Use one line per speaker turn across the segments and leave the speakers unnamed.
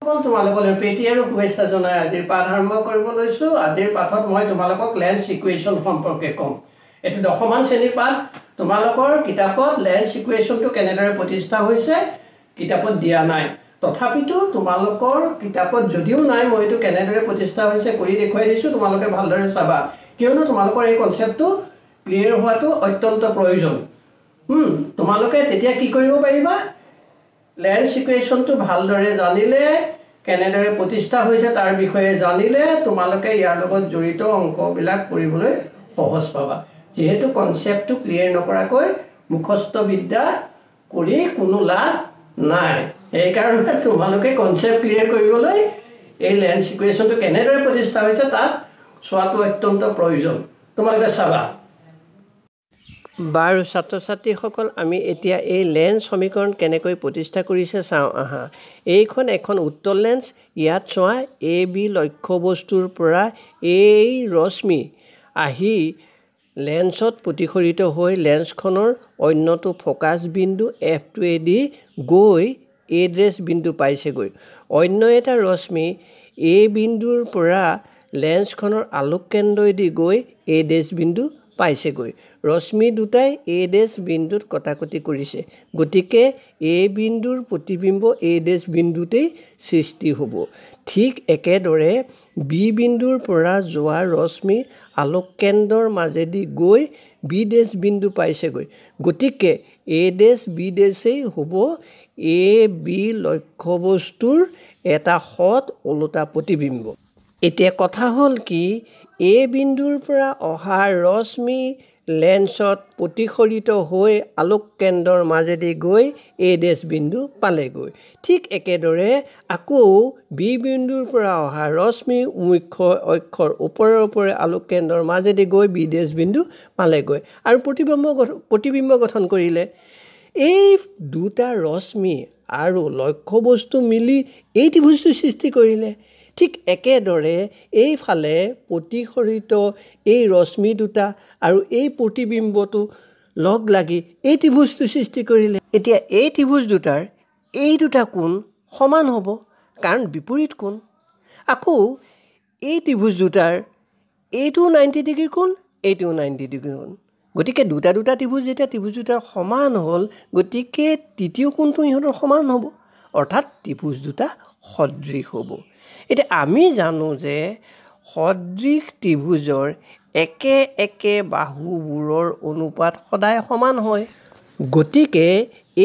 তোমালোকলৈ প্ৰীতি আৰু শুভেচ্ছা জনাই আজিৰ পাঠ আৰম্ভ কৰিব লৈছোঁ। আজিৰ পাঠত মই তোমালোকক লেন্স ইকুৱেশ্যন সম্পৰ্কে ক'ম। এইটো 10মান শ্ৰেণীৰ পাঠ। তোমালোকৰ কিতাপত লেন্স ইকুৱেশ্যনটো কেনেদৰে প্ৰতিষ্ঠা হৈছে কিতাপত দিয়া নাই। তথাপিতো তোমালোকৰ কিতাপত যদিও নাই, মই এইটো কেনেদৰে প্ৰতিষ্ঠা হৈছে কৰি দেখুৱাই দিছোঁ। তোমালোকে ভালদৰে চাবা, কিয়নো তোমালোকৰ এই কনচেপ্টটো ক্লিয়াৰ হোৱাটো অত্যন্ত প্ৰয়োজন। তোমালোকে তেতিয়া কি কৰিব পাৰিবা, লেন্স ইকুৱেশ্যনটো ভালদৰে জানিলে, কেনেদৰে প্ৰতিষ্ঠা হৈছে তাৰ বিষয়ে জানিলে তোমালোকে ইয়াৰ লগত জড়িত অংকবিলাক কৰিবলৈ সহজ পাবা। যিহেতু কনচেপ্টটো ক্লিয়াৰ নকৰাকৈ মুখস্থ বিদ্যা কৰি কোনো লাভ নাই। সেইকাৰণে তোমালোকে কনচেপ্ট ক্লিয়াৰ কৰিবলৈ এই লেন্স ইকুৱেশ্যনটো কেনেদৰে প্ৰতিষ্ঠা হৈছে তাক চোৱাটো অত্যন্ত প্ৰয়োজন। তোমালোকে চাবা। বাৰু ছাত্ৰ ছাত্ৰীসকল, আমি এতিয়া এই লেন্স সমীকৰণ কেনেকৈ প্ৰতিষ্ঠা কৰিছে চাওঁ আহা। এইখন এখন উত্তল লেন্স। ইয়াত চোৱা, এ বি লক্ষ্যবস্তুৰ পৰা এই ৰশ্মি আহি লেন্সত প্ৰতিফলিত হৈ লেন্সখনৰ অন্যটো ফ'কাছ বিন্দু F2এদি গৈ এ ড্ৰেছ বিন্দু পাইছেগৈ। অন্য এটা ৰশ্মি এ বিন্দুৰ পৰা লেন্সখনৰ আলোক কেন্দ্ৰইদি গৈ এ ড্ৰেছ বিন্দু পাইছেগৈ। ৰশ্মি দুটাই এ ড্ৰেছ বিন্দুত কটাকটি কৰিছে, গতিকে এ বিন্দুৰ প্ৰতিবিম্ব এ ড্ৰেছ বিন্দুতেই সৃষ্টি হ'ব। ঠিক একেদৰে বি বিন্দুৰ পৰা যোৱা ৰশ্মি আলোক কেন্দ্ৰৰ মাজেদি গৈ বি ড্ৰেছ বিন্দু পাইছেগৈ, গতিকে এ ড্ৰেছ বি ড্ৰেছেই হ'ব এ বি লক্ষ্যবস্তুৰ এটা সৎ ওলোটা প্ৰতিবিম্ব। এতিয়া কথা হ'ল কি, এ বিন্দুৰ পৰা অহা ৰশ্মি লেন্সত প্ৰতিফলিত হৈ আলোক কেন্দ্ৰৰ মাজেদি গৈ এ ড্ৰেছ বিন্দু পালেগৈ। ঠিক একেদৰে আকৌ বি বিন্দুৰ পৰা অহা ৰশ্মি মুখ্য অক্ষৰ ওপৰে আলোক কেন্দ্ৰৰ মাজেদি গৈ বি ড্ৰেছ বিন্দু পালেগৈ আৰু প্ৰতিবিম্ব গঠন কৰিলে। এই দুটা ৰশ্মি আৰু লক্ষ্যবস্তু মিলি এই ত্ৰিভুজটো সৃষ্টি কৰিলে। ঠিক একেদৰে এইফালে প্ৰতিফলিত এই ৰশ্মি দুটা আৰু এই প্ৰতিবিম্বটো লগ লাগি এই ত্ৰিভুজটো সৃষ্টি কৰিলে। এতিয়া এই ত্ৰিভুজ দুটাৰ এই দুটা কোণ সমান হ'ব, কাৰণ বিপৰীত কোণ। আকৌ এই ত্ৰিভুজ দুটাৰ এইটোও 90 ডিগ্ৰী কোণ, এইটোও 90 ডিগ্ৰী কোণ। গতিকে দুটা ত্ৰিভুজ যেতিয়া ত্ৰিভুজ দুটাৰ সমান হ'ল, গতিকে তৃতীয় কোণটো ইহঁতৰ সমান হ'ব, অৰ্থাৎ ত্ৰিভুজ দুটা সদৃশ হ'ব। এতিয়া আমি জানো যে সদৃশ ত্ৰিভুজৰ একে একে বাহুবোৰৰ অনুপাত সদায় সমান হয়। গতিকে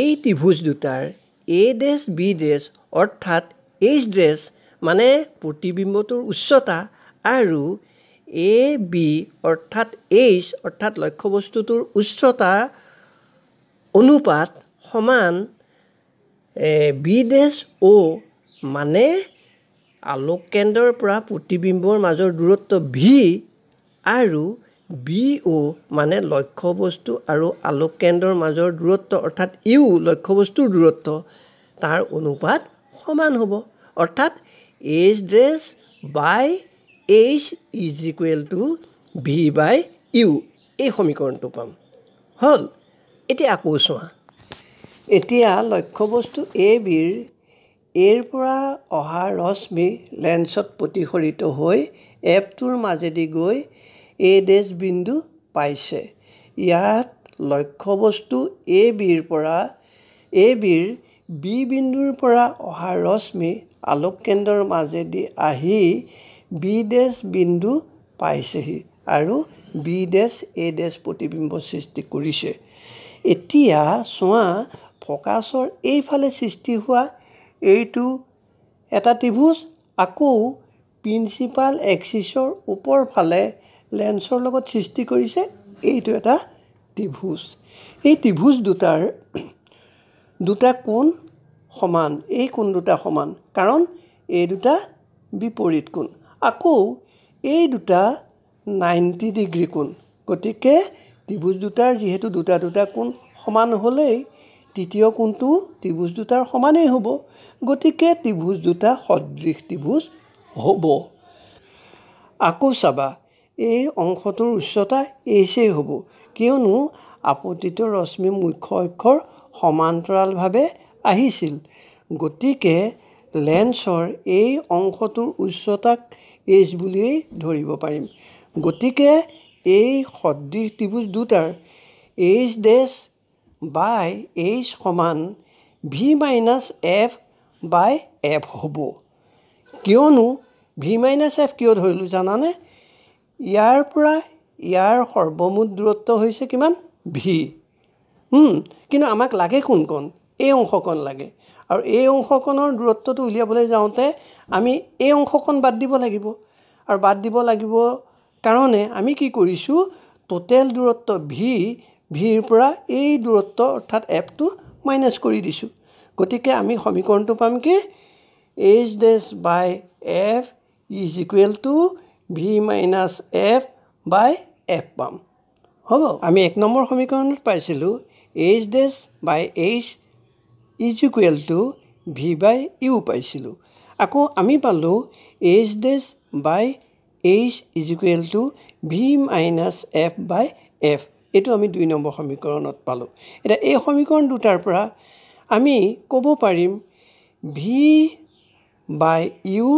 এই ত্ৰিভুজ দুটাৰ এ ড্ৰেছ বি ড্ৰেছ অৰ্থাৎ এইচ ড্ৰেছ মানে প্ৰতিবিম্বটোৰ উচ্চতা আৰু এ বি অৰ্থাৎ এইচ অৰ্থাৎ লক্ষ্যবস্তুটোৰ উচ্চতা অনুপাত সমান বি ড্ৰেছ অ' মানে আলোক কেন্দ্ৰৰ পৰা প্ৰতিবিম্বৰ মাজৰ দূৰত্ব ভি আৰু বি অ' মানে লক্ষ্যবস্তু আৰু আলোক কেন্দ্ৰৰ মাজৰ দূৰত্ব অৰ্থাৎ ইউ লক্ষ্যবস্তুৰ দূৰত্ব, তাৰ অনুপাত সমান হ'ব। অৰ্থাৎ H dash by H is equal to V by U, এই সমীকৰণটো পাম। হ'ল। এতিয়া আকৌ চোৱা, এতিয়া লক্ষ্যবস্তু এ বিৰ এৰ পৰা অহা ৰশ্মি লেন্সত প্ৰতিফলিত হৈ F2ৰ মাজেদি গৈ এ ড্ৰেছ বিন্দু পাইছে। ইয়াত লক্ষ্যবস্তু এ বিৰ বি বিন্দুৰ পৰা অহা ৰশ্মি আলোক কেন্দ্ৰৰ মাজেদি আহি বি ড্ৰেছ বিন্দু পাইছেহি আৰু বি ড্ৰেছ এ ড্ৰেছ প্ৰতিবিম্ব সৃষ্টি কৰিছে। এতিয়া চোৱা, ফ'কাছৰ এইফালে সৃষ্টি হোৱা এইটো এটা ত্ৰিভুজ, আকৌ প্ৰিন্সিপাল এক্সিছৰ ওপৰ ফালে লেন্সৰ লগত সৃষ্টি কৰিছে এইটো এটা ত্ৰিভুজ। এই ত্ৰিভুজ দুটাৰ দুটা কোণ সমান, এই কোণ দুটা সমান, কাৰণ এই দুটা বিপৰীত কোণ। আকৌ এই দুটা 90 ডিগ্ৰী কোণ। গতিকে ত্ৰিভুজ দুটাৰ যিহেতু দুটা কোণ সমান হ'লেই তৃতীয় কোণটো ত্ৰিভুজ দুটাৰ সমানেই হ'ব। গতিকে ত্ৰিভুজ দুটা সদৃশ ত্ৰিভুজ হ'ব। আকৌ চাবা, এই অংশটোৰ উচ্চতা এইচেই হ'ব, কিয়নো আপতিত ৰশ্মি মুখ্য অক্ষৰ সমান্তৰালভাৱে আহিছিল। গতিকে লেন্সৰ এই অংশটোৰ উচ্চতাক h বুলি ধৰিব পাৰিম। গতিকে এই সদৃশ ত্ৰিভুজ দুটাৰ h ডেছ বাই h সমান v minus f by f হ'ব। কিয়নো v মাইনাছ f কিয় ধৰিলোঁ জানানে? ইয়াৰ পৰা ইয়াৰ সৰ্বমুঠ দূৰত্ব হৈছে কিমান? v। কিন্তু আমাক লাগে কোনকণ? এই অংশকণ লাগে। আৰু এই অংশকণৰ দূৰত্বটো উলিয়াবলৈ যাওঁতে আমি এই অংশকণ বাদ দিব লাগিব। আৰু বাদ দিব লাগিব কাৰণে আমি কি কৰিছোঁ? টোটেল দূৰত্ব ভিৰ পৰা এই দূৰত্ব অৰ্থাৎ এফটো মাইনাছ কৰি দিছোঁ। গতিকে আমি সমীকৰণটো পাম কি? h dash by f is equal to v minus f by f পাম। হ'ব? আমি 1 নম্বৰ সমীকৰণত পাইছিলোঁ h dash by h is equal to v by u পাইছিলোঁ। আকৌ আমি পালোঁ h dash by h is equal to v minus f by f। এইটো আমি 2 নম্বৰ সমীকৰণত পালোঁ। এতিয়া এই সমীকৰণ দুটাৰ পৰা আমি ক'ব পাৰিম v by u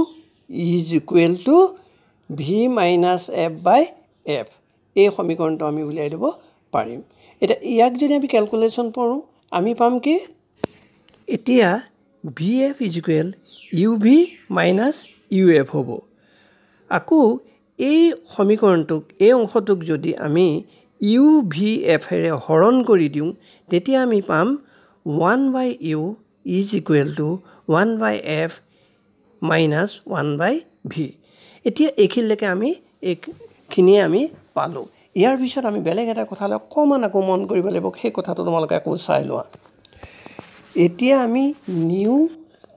is equal to v minus f by f। এই সমীকৰণটো আমি উলিয়াই দিব পাৰিম। এতিয়া ইয়াক যদি আমি কেলকুলেশ্যন কৰোঁ আমি পাম কি? এতিয়া vf is equal uv minus uf হ'ব। আকৌ এই সমীকৰণটোক এই অংশটোক যদি আমি uvfৰে হৰণ কৰি দিওঁ তেতিয়া আমি পাম 1 by u is equal to 1 by f minus 1 by v। এতিয়া এইখিনিলৈকে আমি এইখিনিয়ে আমি পালোঁ। ইয়াৰ পিছত আমি বেলেগ এটা কথালৈ অকণমান আকৌ মন কৰিব লাগিব। সেই কথাটো তোমালোকে আকৌ চাই লোৱা। এতিয়া আমি নিউ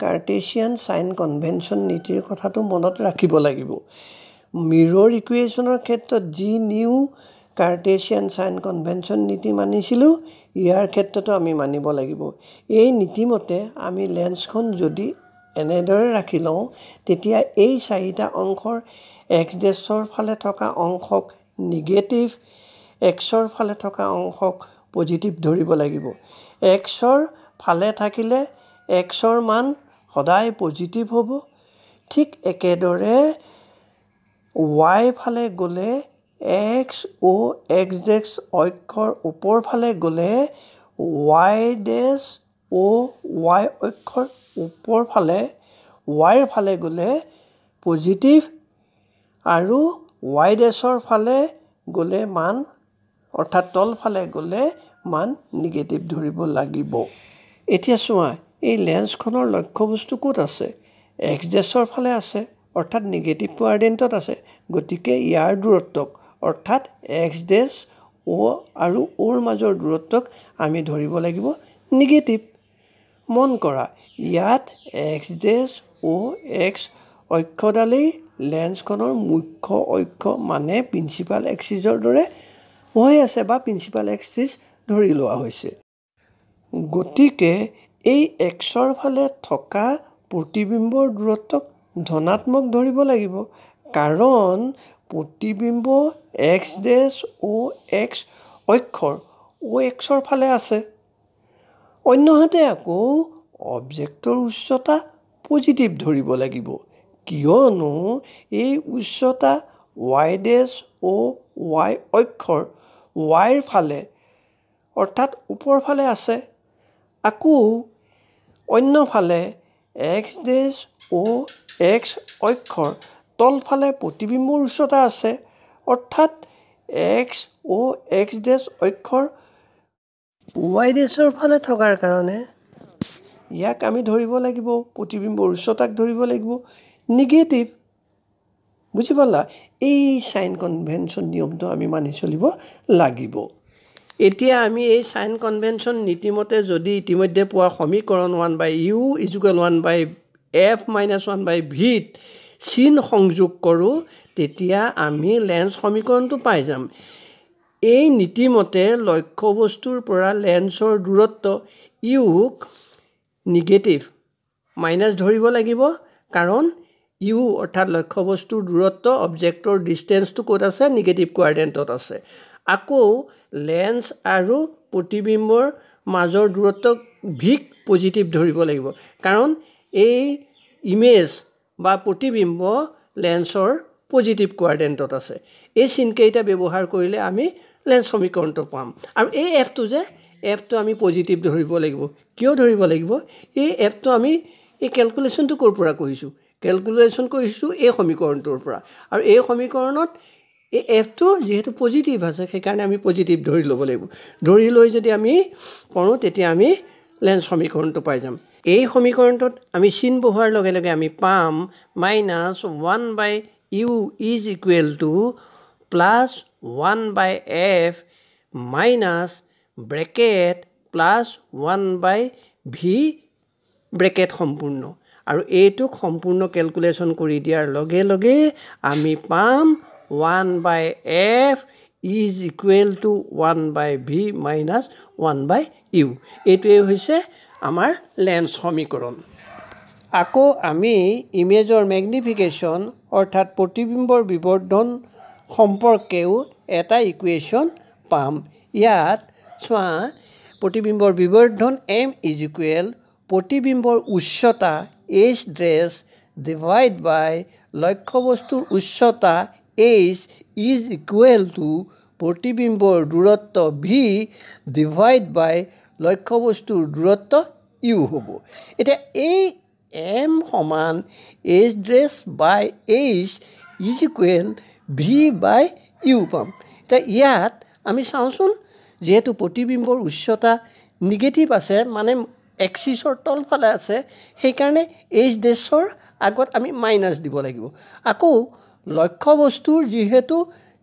কাৰ্টেছিয়ান চাইন কনভেনশ্যন নীতিৰ কথাটো মনত ৰাখিব লাগিব। মিৰৰ ইকুৱেশ্যনৰ ক্ষেত্ৰত যি নিউ কাৰ্টেছিয়ান চাইন কনভেনশ্যন নীতি মানিছিলোঁ ইয়াৰ ক্ষেত্ৰতো আমি মানিব লাগিব। এই নীতিমতে আমি লেন্সখন যদি এনেদৰে ৰাখি লওঁ তেতিয়া এই চাৰিটা অংশৰ এক্স ডেছৰ ফালে থকা অংশক নিগেটিভ, এক্সৰ ফালে থকা অংশক পজিটিভ ধৰিব লাগিব। এক্সৰ ফালে থাকিলে এক্সৰ মান সদায় পজিটিভ হ'ব। ঠিক একেদৰে ৱাই ফালে গ'লে এক্স ডেছ অক্ষৰ ওপৰ ফালে গ'লে ৱাই ডেছ ৱাই অক্ষৰ ওপৰ ফালে ৱাইৰ ফালে গ'লে পজিটিভ আৰু ৱাই ডেছৰ ফালে গ'লে মান অৰ্থাৎ তল ফালে গ'লে মান নিগেটিভ ধৰিব লাগিব। এতিয়া চোৱা এই লেন্সখনৰ লক্ষ্যবস্তু ক'ত আছে? এক্স ডেছৰ ফালে আছে অৰ্থাৎ নিগেটিভ কোৱাড্ৰেণ্টত আছে। গতিকে ইয়াৰ দূৰত্বক অৰ্থাৎ এক্স ডেছ আৰু অ'ৰ মাজৰ দূৰত্বক আমি ধৰিব লাগিব নিগেটিভ। মন কৰা ইয়াত এক্স ডেছ এক্স অক্ষডালেই লেন্সখনৰ মুখ্য অক্ষ মানে প্ৰিন্সিপাল এক্সিছৰ দৰে হৈ আছে বা প্ৰিন্সিপাল এক্সিছ ধৰি লোৱা হৈছে। গতিকে এই এক্সৰ ফালে থকা প্ৰতিবিম্বৰ দূৰত্বক ধনাত্মক ধৰিব লাগিব কাৰণ প্ৰতিবিম্ব এক্স ডেছ এক্স অক্ষৰ এক্সৰ ফালে আছে। অন্যহাতে আকৌ অবজেক্টৰ উচ্চতা পজিটিভ ধৰিব লাগিব কিয়নো এই উচ্চতা ৱাই ডেছ ৱাই অক্ষৰ ৱাইৰ ফালে অৰ্থাৎ ওপৰ ফালে আছে। আকৌ অন্যফালে এক্স ডেছ এক্স অক্ষৰ তলফালে প্ৰতিবিম্বৰ উচ্চতা আছে অৰ্থাৎ এক্স ডেছ অক্ষৰ ৱাই ডেছৰ ফালে থকাৰ কাৰণে ইয়াক আমি ধৰিব লাগিব প্ৰতিবিম্বৰ উচ্চতাক ধৰিব লাগিব নিগেটিভ। বুজি পালা? এই চাইন কনভেনশ্যন নিয়মটো আমি মানি চলিব লাগিব। এতিয়া আমি এই চাইন কনভেনশ্যন নীতিমতে যদি ইতিমধ্যে পোৱা সমীকৰণ 1 by u is equal 1 by f minus 1 by with sign সংযোগ কৰোঁ তেতিয়া আমি লেন্স সমীকৰণটো পাই যাম। এই নীতিমতে লক্ষ্যবস্তুৰ পৰা লেন্সৰ দূৰত্ব ইউক নিগেটিভ মাইনাছ ধৰিব লাগিব কাৰণ ইউ অৰ্থাৎ লক্ষ্যবস্তুৰ দূৰত্ব অবজেক্টৰ ডিষ্টেঞ্চটো ক'ত আছে? নিগেটিভ কোৱাড্ৰেণ্টত আছে। আকৌ লেন্স আৰু প্ৰতিবিম্বৰ মাজৰ দূৰত্বক ভিক পজিটিভ ধৰিব লাগিব কাৰণ এই ইমেজ বা প্ৰতিবিম্ব লেন্সৰ পজিটিভ কোৱাড্ৰেণ্টত আছে এই চিনকেইটা ব্যৱহাৰ কৰিলে আমি লেন্স সমীকৰণটো পাম আৰু এই এফটো আমি পজিটিভ ধৰিব লাগিব কিয় ধৰিব লাগিব এই এফটো আমি এই ক্যালকুলেশনটো কৰ পৰা কৰিছো ক্যালকুলেশন কৰিছো এই সমীকৰণটোৰ পৰা আৰু এই সমীকৰণত এই এফটো যেহেতু পজিটিভ আছে সেইকাৰণে আমি পজিটিভ ধৰি ল'ব লাগিব ধৰি লৈ যদি আমি কৰোঁ তেতিয়া আমি লেন্স সমীকৰণটো পাই যাম এই সমীকৰণটোত আমি চিন বহোৱাৰ লগে লগে আমি পাম -1/u is equal to +1/f minus bracket +1/v bracket সম্পূৰ্ণ আৰু এইটো সম্পূৰ্ণ ক্যালকুলেশন কৰি দিয়াৰ লগে লগে আমি পাম 1/f is equal to 1/v minus 1/u এইটোৱে হৈছে আমাৰ লেন্স সমীকৰণ আকৌ আমি ইমেজৰ ম্যাগনিফিকেশন অৰ্থাৎ প্ৰতিবিম্বৰ বিবৰ্ধন সম্পৰ্কেও এটা ইকুৱেশ্যন পাম ইয়াত চোৱা প্ৰতিবিম্বৰ বিবৰ্ধন m is equal প্ৰতিবিম্বৰ উচ্চতা h dash divide by লক্ষ্যবস্তুৰ উচ্চতা h is equal to প্ৰতিবিম্বৰ দূৰত্ব v divide by লক্ষ্যবস্তুৰ দূৰত্ব u হ'ব এটা এই m সমান h dash by h is equal v by u পাম এটা ইয়াত আমি চাওঁচোন যেহেতু প্ৰতিবিম্বৰ উচ্চতা নিগেটিভ আছে মানে এক্সিছৰ তলফালে আছে সেইকাৰণে h ডেছৰ আগত আমি মাইনাস দিব লাগিব আকৌ লক্ষ্যবস্তুৰ যেহেতু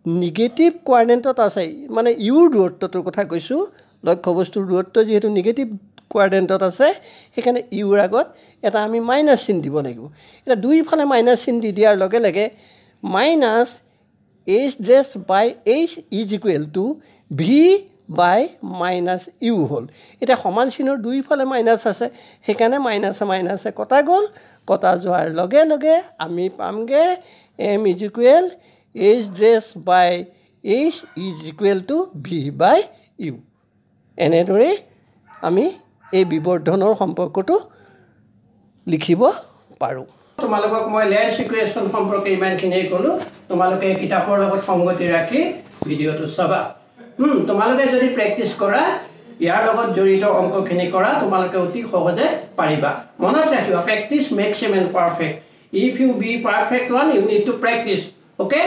নিগেটিভ কোৱাড্ৰেণ্টত আছে মানে ইউৰ দূৰত্বটোৰ কথা কৈছো লক্ষ্যবস্তুৰ দূৰত্ব যেহেতু নিগেটিভ কোৱাড্ৰেণ্টত আছে সেইকাৰণে ইউৰ আগত এটা আমি মাইনাস চিন দিব লাগিব এটা দুইফালে মাইনাস চিন দি দিয়াৰ লগে লগে minus h dash by h is equal to v by minus u হল এটা সমান চিনৰ দুইফালে মাইনাস আছে সেইকাৰণে মাইনাসে কটা গল কটা যোৱাৰ লগে লগে আমি পামগে m is equal h dash by h is equal to v by u এনেদৰে আমি এই বিবৰ্ধনৰ সম্পৰ্কটো লিখিব পাৰো তোমালোকক মই লেন্স ইকুৱেশ্যন সম্পৰ্কে ইমানখিনিয়ে ক'লো তোমালোকে কিতাপৰ লগত সংগতি ৰাখি ভিডিঅ'টো চাবা তোমালোকে যদি প্ৰেক্টিছ কৰা ইয়াৰ লগত জড়িত অংকখিনি কৰা তোমালোকে অতি সহজে পাৰিবা মনত ৰাখিবা practice makes a man perfect if you be perfect one you need to practice okay